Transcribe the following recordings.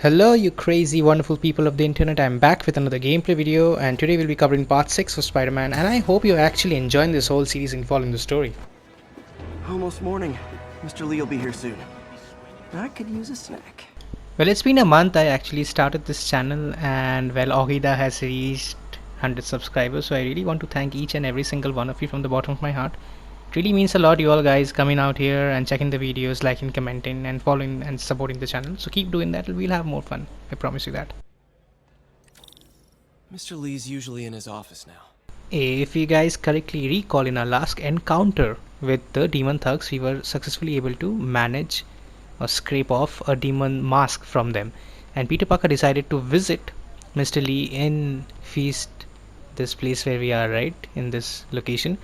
Hello you crazy wonderful people of the internet, I'm back with another gameplay video and today we'll be covering part 6 of Spider-Man and I hope you're actually enjoying this whole series and following the story. Almost morning. Mr.Li will be here soon. I could use a snack. Well, it's been a month I actually started this channel and well, Ogida has reached 100 subscribers, so I really want to thank each and every single one of you from the bottom of my heart. It really means a lot, you all guys coming out here and checking the videos, liking, commenting and following and supporting the channel. So keep doing that, we'll have more fun, I promise you that. Mr. Li's usually in his office now. If you guys correctly recall, in our last encounter with the demon thugs, we were successfully able to manage or scrape off a demon mask from them, and Peter Parker decided to visit Mr. Li in Feast, this place where we are right in this location,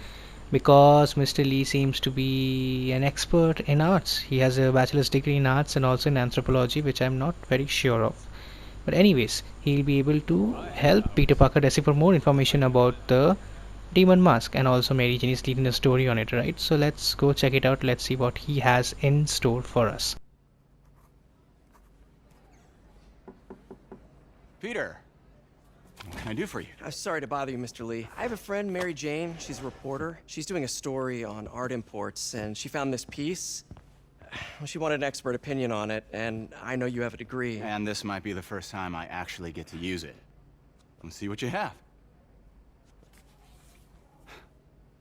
because Mr. Li seems to be an expert in arts. He has a bachelor's degree in arts and also in anthropology, which I'm not very sure of. But anyways, he'll be able to help Peter Parker decipher more information about the demon mask, and also Mary Jane is leading a story on it, right? So let's go check it out. Let's see what he has in store for us. Peter, what can I do for you? I'm sorry to bother you, Mr. Li. I have a friend, Mary Jane. She's a reporter. She's doing a story on art imports, and she found this piece. Well, she wanted an expert opinion on it, and I know you have a degree. And this might be the first time I actually get to use it. Let's see what you have.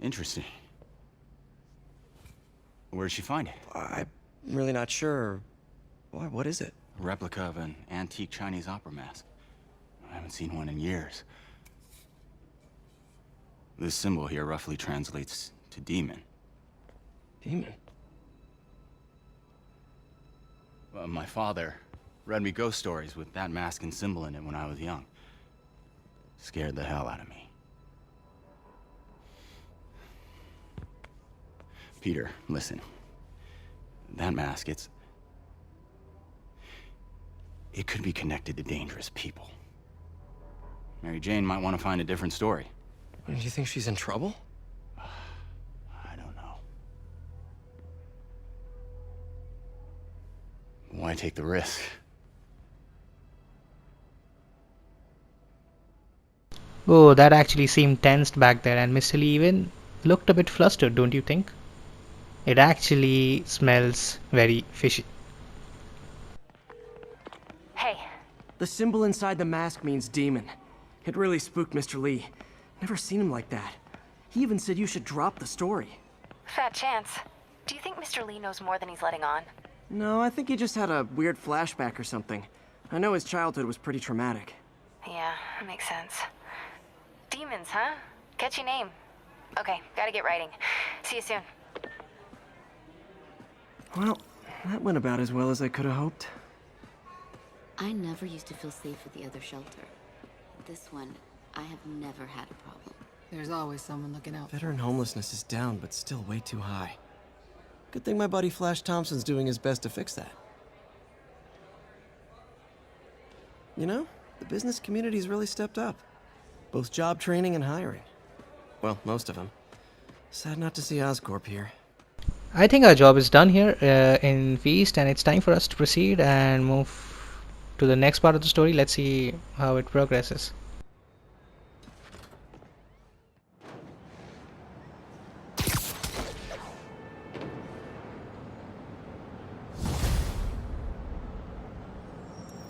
Interesting. Where did she find it? I'm really not sure. What is it? A replica of an antique Chinese opera mask. I haven't seen one in years. This symbol here roughly translates to demon. Demon? Well, my father read me ghost stories with that mask and symbol in it when I was young. Scared the hell out of me. Peter, listen. That mask, it could be connected to dangerous people. Mary Jane might want to find a different story. Do you think she's in trouble? I don't know. Why take the risk? Oh, that actually seemed tensed back there, and Mr. Li even looked a bit flustered, don't you think? It actually smells very fishy. Hey. The symbol inside the mask means demon. It really spooked Mr. Li. Never seen him like that. He even said you should drop the story. Fat chance. Do you think Mr. Li knows more than he's letting on? No, I think he just had a weird flashback or something. I know his childhood was pretty traumatic. Yeah, makes sense. Demons, huh? Catchy name. Okay, gotta get writing. See you soon. Well, that went about as well as I could have hoped. I never used to feel safe at the other shelter. This one, I have never had a problem. There's always someone looking out. Veteran homelessness is down, but still way too high. Good thing my buddy Flash Thompson's doing his best to fix that. You know, the business community's really stepped up. Both job training and hiring. Well, most of them. Sad not to see Oscorp here. I think our job is done here in Feast, and it's time for us to proceed and move to the next part of the story. Let's see how it progresses.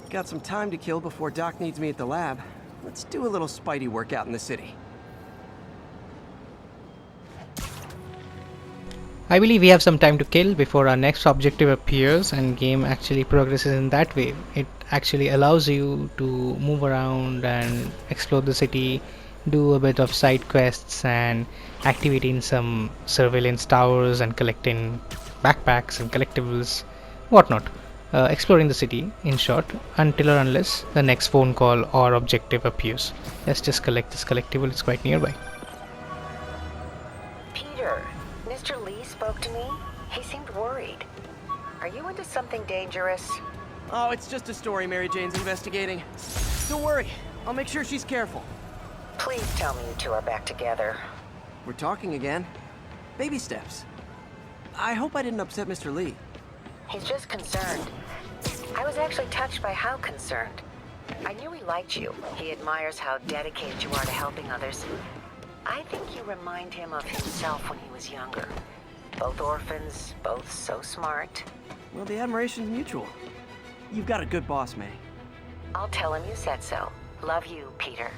Got some time to kill before Doc needs me at the lab. Let's do a little Spidey workout in the city. I believe we have some time to kill before our next objective appears, and game actually progresses in that way. It actually allows you to move around and explore the city, do a bit of side quests and activating some surveillance towers and collecting backpacks and collectibles, whatnot. Exploring the city, in short, until or unless the next phone call or objective appears. Let's just collect this collectible, it's quite nearby. Peter, Mr. Li spoke to me. He seemed worried. Are you into something dangerous? Oh, it's just a story Mary Jane's investigating. Don't worry, I'll make sure she's careful. Please tell me you two are back together. We're talking again. Baby steps. I hope I didn't upset Mr. Li. He's just concerned. I was actually touched by how concerned. I knew he liked you. He admires how dedicated you are to helping others. I think you remind him of himself when he was younger. Both orphans, both so smart. Well, the admiration's mutual. You've got a good boss, May. I'll tell him you said so. Love you, Peter.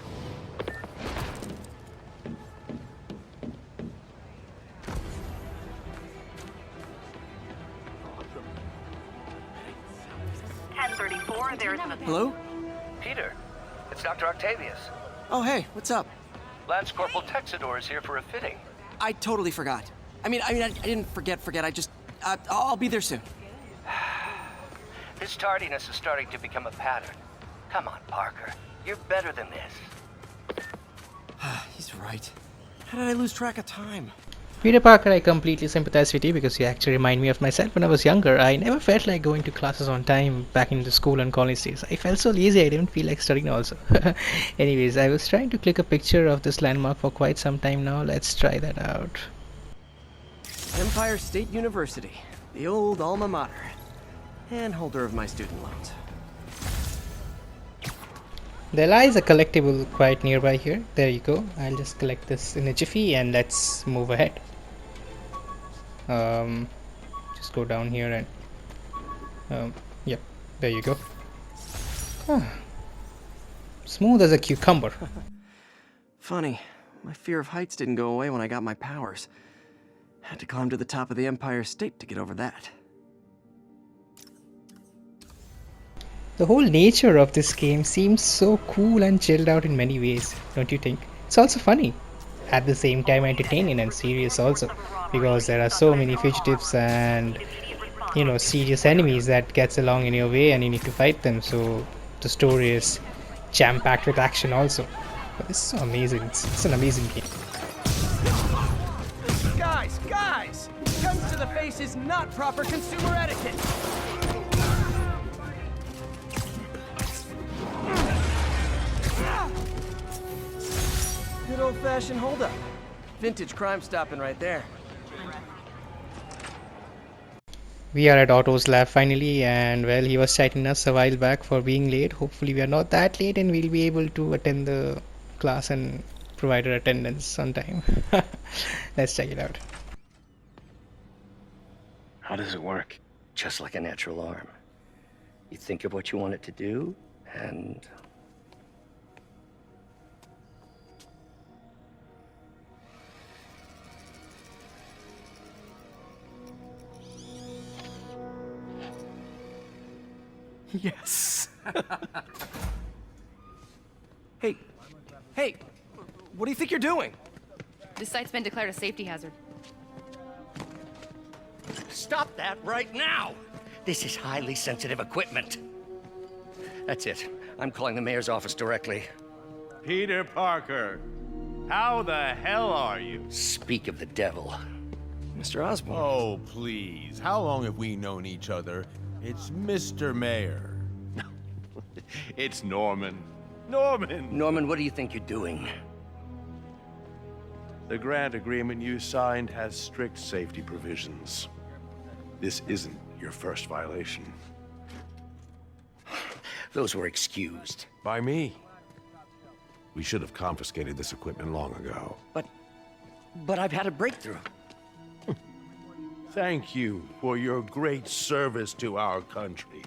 Hello? Peter, it's Dr. Octavius. Oh, hey, what's up? Lance Corporal Texador is here for a fitting. I totally forgot. I didn't forget. I just, I'll be there soon. This tardiness is starting to become a pattern. Come on, Parker. You're better than this. He's right. How did I lose track of time? Peter Parker, I completely sympathize with you because you actually remind me of myself when I was younger. I never felt like going to classes on time back in the school and college days. I felt so lazy, I didn't feel like studying also. Anyways, I was trying to click a picture of this landmark for quite some time now. Let's try that out. Empire State University, the old alma mater, and holder of my student loans. There lies a collectible quite nearby here. There you go. I'll just collect this in a jiffy and let's move ahead. Just go down here and yep, there you go. Smooth as a cucumber. Funny, my fear of heights didn't go away when I got my powers. Had to climb to the top of the Empire State to get over that. The whole nature of this game seems so cool and chilled out in many ways, don't you think? It's also funny, at the same time entertaining and serious also, because there are so many fugitives and, you know, serious enemies that gets along in your way and you need to fight them, so the story is jam-packed with action also. But this is so amazing, it's an amazing game. Guys! Guns to the face is not proper consumer etiquette! Good old-fashioned holdup. Vintage crime stopping right there. We are at Otto's lab finally, and well, he was citing us a while back for being late. Hopefully we are not that late and we'll be able to attend the class and provide our attendance on time. Let's check it out. How does it work? Just like a natural arm. You think of what you want it to do, and... Yes! Hey, what do you think you're doing? This site's been declared a safety hazard. Stop that right now! This is highly sensitive equipment. That's it. I'm calling the mayor's office directly. Peter Parker, how the hell are you? Speak of the devil. Mr. Osborn. Oh, please. How long have we known each other? It's Mr. Mayor. It's Norman. Norman! Norman, what do you think you're doing? The grant agreement you signed has strict safety provisions. This isn't your first violation. Those were excused. By me. We should have confiscated this equipment long ago. But I've had a breakthrough. Thank you for your great service to our country.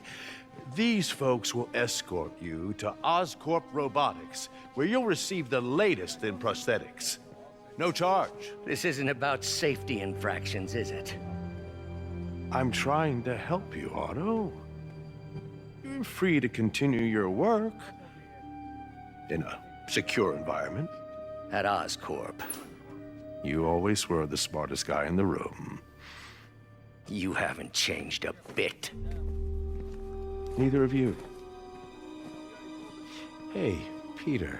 These folks will escort you to Oscorp Robotics, where you'll receive the latest in prosthetics. No charge. This isn't about safety infractions, is it? I'm trying to help you, Otto. You're free to continue your work in a secure environment. At Oscorp. You always were the smartest guy in the room. You haven't changed a bit. Neither of you. Hey, Peter.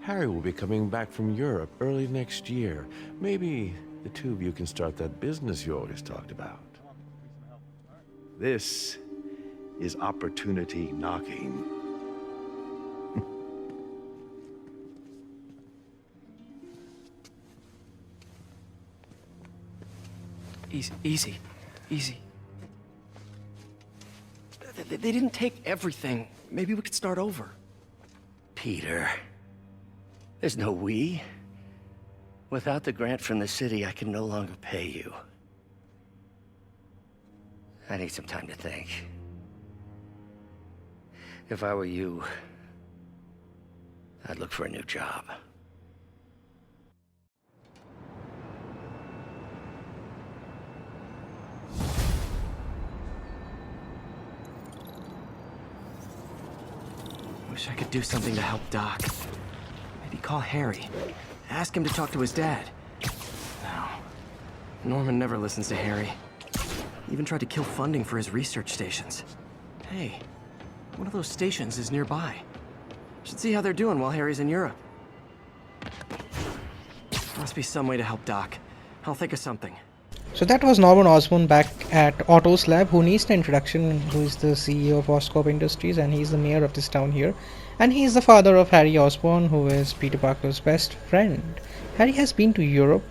Harry will be coming back from Europe early next year. Maybe the two of you can start that business you always talked about. This is opportunity knocking. Easy. They didn't take everything. Maybe we could start over. Peter, there's no we. Without the grant from the city, I can no longer pay you. I need some time to think. If I were you, I'd look for a new job. Wish I could do something to help Doc. Maybe call Harry. Ask him to talk to his dad. No. Norman never listens to Harry. He even tried to kill funding for his research stations. Hey, one of those stations is nearby. Should see how they're doing while Harry's in Europe. Must be some way to help Doc. I'll think of something. So that was Norman Osborn back at Otto's lab, who needs an introduction, who is the CEO of Oscorp Industries, and he's the mayor of this town here. And he's the father of Harry Osborn, who is Peter Parker's best friend. Harry has been to Europe,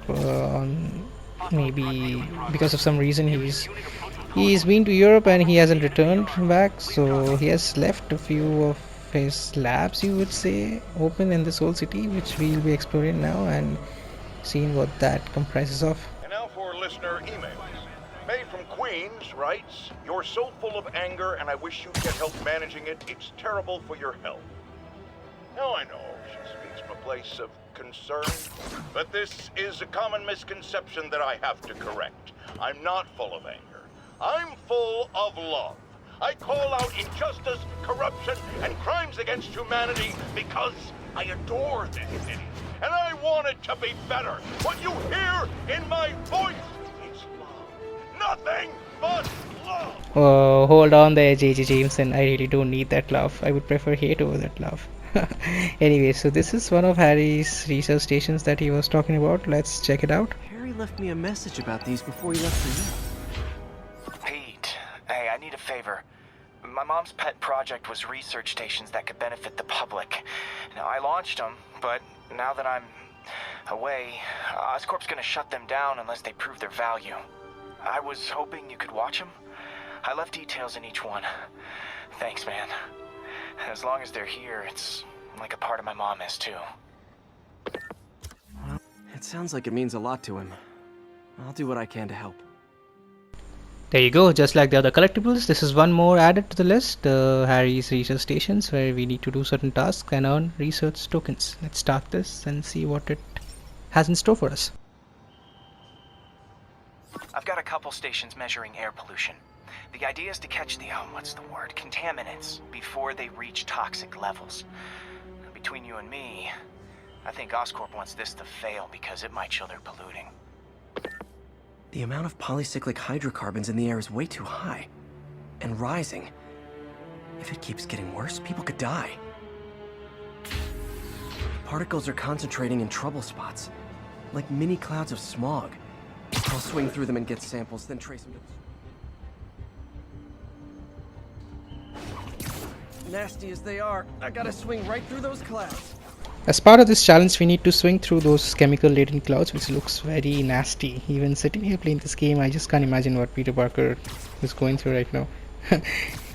maybe because of some reason he's been to Europe and he hasn't returned back, so he has left a few of his labs, you would say, open in this whole city, which we'll be exploring now and seeing what that comprises of. And now for listener emails. May from Queens writes, "You're so full of anger and I wish you'd get help managing it. It's terrible for your health." Now I know she speaks from a place of concern, but this is a common misconception that I have to correct. I'm not full of anger. I'm full of love. I call out injustice, corruption, and crimes against humanity because I adore this city. And I want it to be better. What you hear in my voice is love. Nothing but love. Oh, hold on there, J.J. Jameson. I really don't need that love. I would prefer hate over that love. Anyway, so this is one of Harry's research stations that he was talking about. Let's check it out. Harry left me a message about these before he left for you. Pete, hey, I need a favor. My mom's pet project was research stations that could benefit the public. Now, I launched them, but now that I'm away, Oscorp's gonna shut them down unless they prove their value. I was hoping you could watch them. I left details in each one. Thanks, man. As long as they're here, it's like a part of my mom is too. Well, it sounds like it means a lot to him. I'll do what I can to help. There you go, just like the other collectibles, this is one more added to the list, Harry's research stations, where we need to do certain tasks and earn research tokens. Let's start this and see what it has in store for us. I've got a couple stations measuring air pollution. The idea is to catch the, contaminants before they reach toxic levels. Between you and me, I think Oscorp wants this to fail because it might show they're polluting. The amount of polycyclic hydrocarbons in the air is way too high. And rising. If it keeps getting worse, people could die. Particles are concentrating in trouble spots. Like mini clouds of smog. I'll swing through them and get samples, then trace them to... Nasty as they are, I gotta swing right through those clouds. As part of this challenge, we need to swing through those chemical-laden clouds, which looks very nasty. Even sitting here playing this game, I just can't imagine what Peter Parker is going through right now.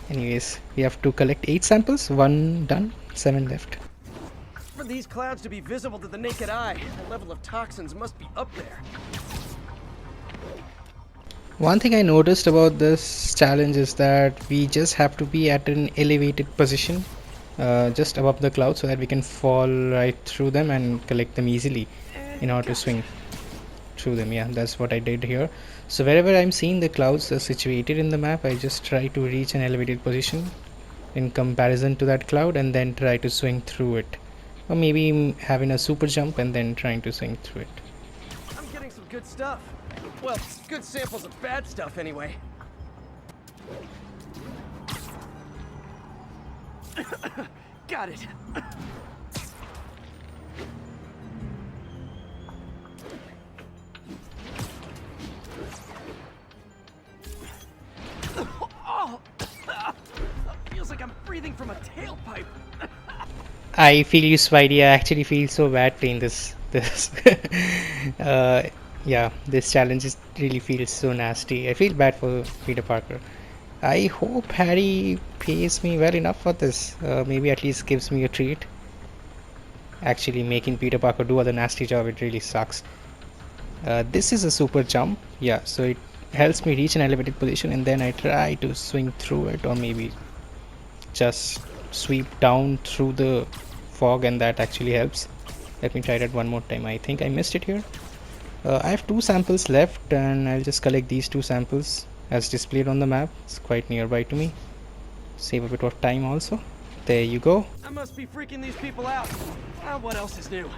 Anyways, we have to collect 8 samples, 1 done, 7 left. For these clouds to be visible to the naked eye, the level of toxins must be up there. One thing I noticed about this challenge is that we just have to be at an elevated position just above the clouds so that we can fall right through them and collect them easily in order to swing through them. Yeah, that's what I did here. So wherever I'm seeing the clouds are situated in the map, I just try to reach an elevated position in comparison to that cloud and then try to swing through it. Or maybe having a super jump and then trying to swing through it. I'm getting some good stuff. Well, good samples of bad stuff anyway. Got it. Oh, feels like I'm breathing from a tailpipe. I feel you, Spidey. I actually feel so bad playing this. Yeah, this challenge really feels so nasty. I feel bad for Peter Parker. I hope Harry pays me well enough for this. Maybe at least gives me a treat. Actually, making Peter Parker do other nasty job, it really sucks. This is a super jump. Yeah, so it helps me reach an elevated position, and then I try to swing through it, or maybe just sweep down through the fog, and that actually helps. Let me try that one more time. I think I missed it here. I have 2 samples left, and I'll just collect these 2 samples as displayed on the map. It's quite nearby to me. Save a bit of time also. There you go. I must be freaking these people out. What else is new?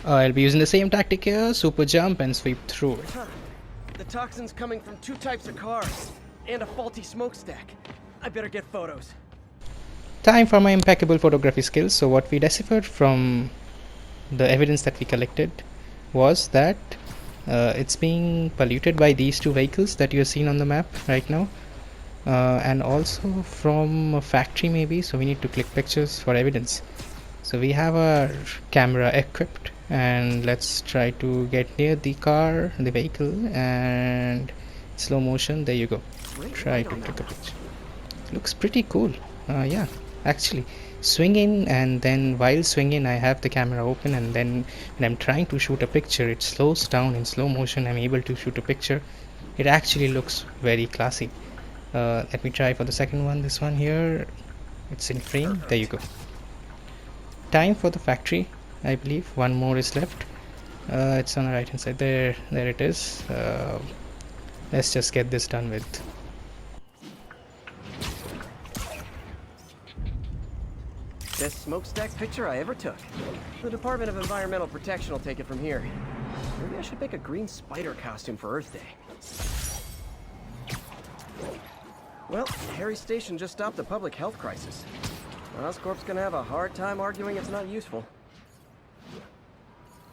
I'll be using the same tactic here. Super jump and sweep through it. The toxin's coming from 2 types of cars and a faulty smokestack. I better get photos. Time for my impeccable photography skills. So what we deciphered from the evidence that we collected was that it's being polluted by these 2 vehicles that you're seeing on the map right now, and also from a factory maybe. So we need to click pictures for evidence. So we have our camera equipped, and let's try to get near the car, the vehicle, and slow motion. There you go. Try to click a picture. Looks pretty cool. Yeah, actually swinging, and then while swinging I have the camera open, and then when I'm trying to shoot a picture, it slows down in slow motion. I'm able to shoot a picture. It actually looks very classy. Let me try for the second one. This one here, it's in frame. There you go. Time for the factory. I believe one more is left. It's on the right hand side. There it is. Let's just get this done with. Best smokestack picture I ever took. The Department of Environmental Protection will take it from here. Maybe I should make a green spider costume for Earth Day. Well, Harry's station just stopped a public health crisis. Oscorp's gonna have a hard time arguing it's not useful.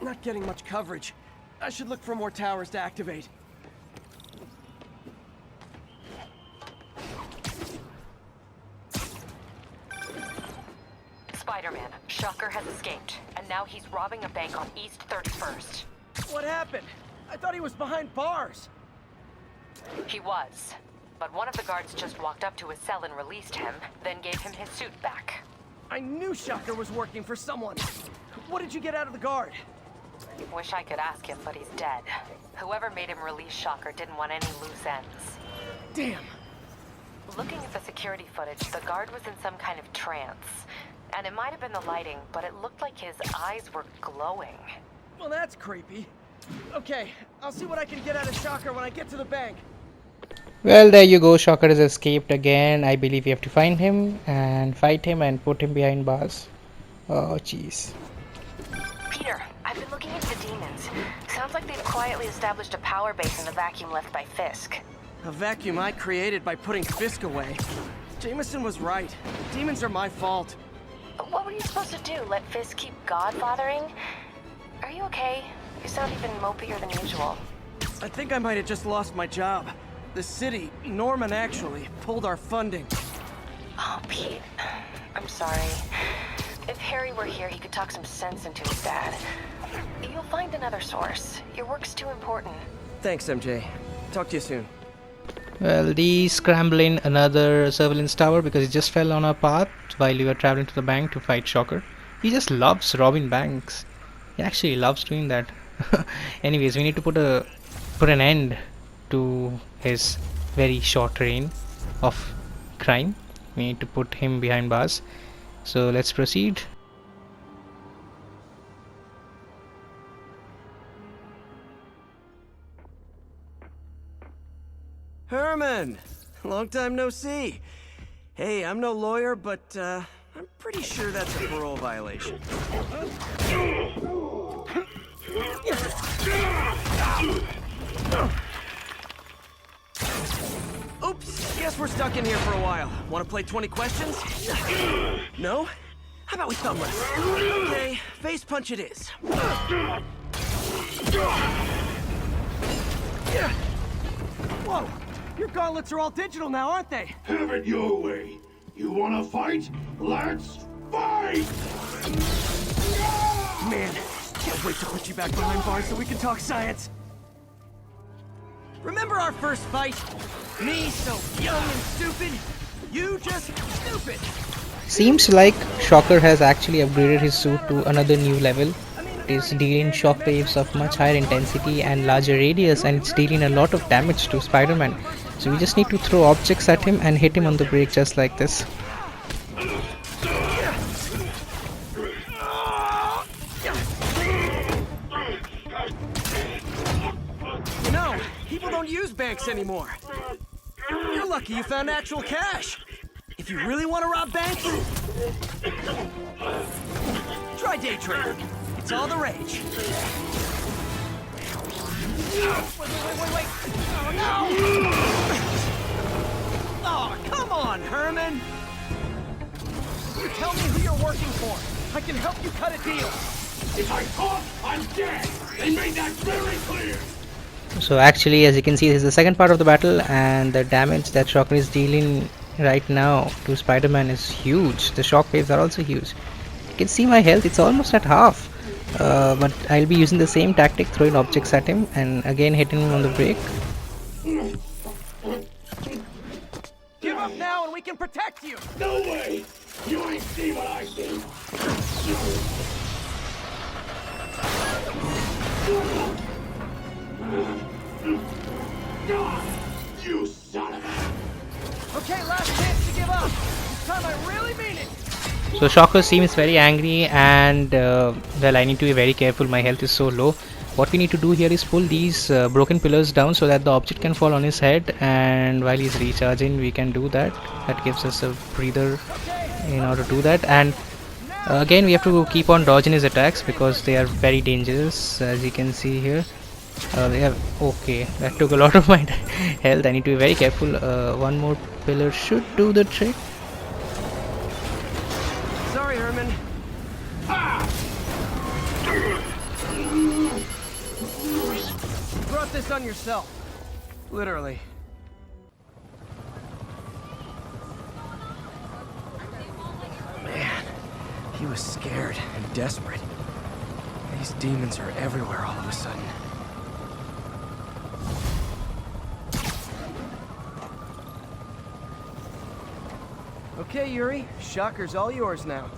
Not getting much coverage. I should look for more towers to activate. Spider-Man, Shocker has escaped, and now he's robbing a bank on East 31st. What happened? I thought he was behind bars. He was, but one of the guards just walked up to his cell and released him, then gave him his suit back. I knew Shocker was working for someone. What did you get out of the guard? Wish I could ask him, but he's dead. Whoever made him release Shocker didn't want any loose ends. Damn. Looking at the security footage, the guard was in some kind of trance. And it might have been the lighting, but it looked like his eyes were glowing. Well, that's creepy. Okay, I'll see what I can get out of Shocker when I get to the bank. Well, there you go. Shocker has escaped again. I believe we have to find him and fight him and put him behind bars. Oh, jeez. Peter, I've been looking into the demons. Sounds like they've quietly established a power base in the vacuum left by Fisk. A vacuum I created by putting Fisk away. Jameson was right. Demons are my fault. What were you supposed to do? Let Fisk keep godfathering? Are you okay? You sound even mopier than usual. I think I might have just lost my job. The city, Norman actually, pulled our funding. Oh, Pete. I'm sorry. If Harry were here, he could talk some sense into his dad. You'll find another source. Your work's too important. Thanks, MJ. Talk to you soon. Well, the scrambling another surveillance tower because he just fell on our path while we were traveling to the bank to fight Shocker. He just loves robbing banks. He actually loves doing that. Anyways, we need to put an end to his very short reign of crime. We need to put him behind bars. So let's proceed. Herman! Long time no see. Hey, I'm no lawyer, but I'm pretty sure that's a parole violation. Oops, guess we're stuck in here for a while. Want to play 20 questions? No? How about we thumbless? Okay, face punch it is. Whoa! Your gauntlets are all digital now, aren't they? Have it your way. You wanna fight? Let's fight! Can't wait to put you back behind bars so we can talk science. Remember our first fight? Me so young and stupid, you just stupid. Seems like Shocker has actually upgraded his suit to another new level. It is dealing shockwaves of much higher intensity and larger radius, and it's dealing a lot of damage to Spider-Man. So we just need to throw objects at him and hit him on the break just like this. You know, people don't use banks anymore. You're lucky you found actual cash. If you really want to rob banks, try day trading. It's all the rage. Wait. Oh, no! Oh, come on, Herman! You tell me who you're working for. I can help you cut a deal. If I talk, I'm dead. They made that very clear. So actually, as you can see, this is the second part of the battle, and the damage that Shocker is dealing right now to Spider-Man is huge. The shockwaves are also huge. You can see my health, it's almost at half. But I'll be using the same tactic, throwing objects at him and again hitting him on the break. Give up now and we can protect you! No way! You ain't see what I see! You son of a... Okay, last chance to give up! This time I really mean it! So Shocker seems very angry, and well, I need to be very careful. My health is so low. What we need to do here is pull these broken pillars down so that the object can fall on his head, and while he's recharging we can do that. That gives us a breather in order to do that. And again we have to keep on dodging his attacks because they are very dangerous, as you can see here. They have... okay, that took a lot of my health. I need to be very careful. One more pillar should do the trick. Sorry, Herman. You brought this on yourself. Literally. Man, he was scared and desperate. These demons are everywhere all of a sudden. Okay, Yuri. Shocker's all yours now.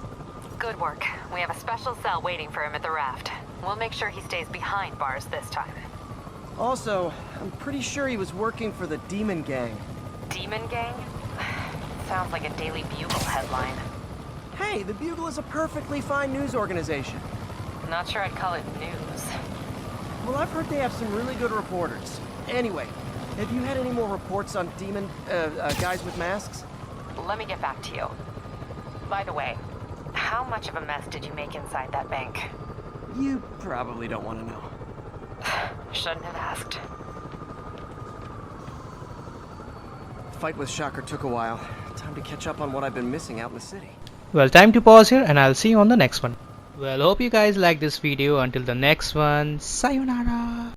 Good work. We have a special cell waiting for him at the raft. We'll make sure he stays behind bars this time. Also, I'm pretty sure he was working for the Demon Gang. Demon Gang? Sounds like a Daily Bugle headline. Hey, the Bugle is a perfectly fine news organization. Not sure I'd call it news. Well, I've heard they have some really good reporters. Anyway, have you had any more reports on demon, guys with masks? Let me get back to you. By the way, how much of a mess did you make inside that bank? You probably don't want to know. Shouldn't have asked. The fight with Shocker took a while. Time to catch up on what I've been missing out in the city. Well, time to pause here, and I'll see you on the next one. Well, hope you guys like this video. Until the next one, sayonara.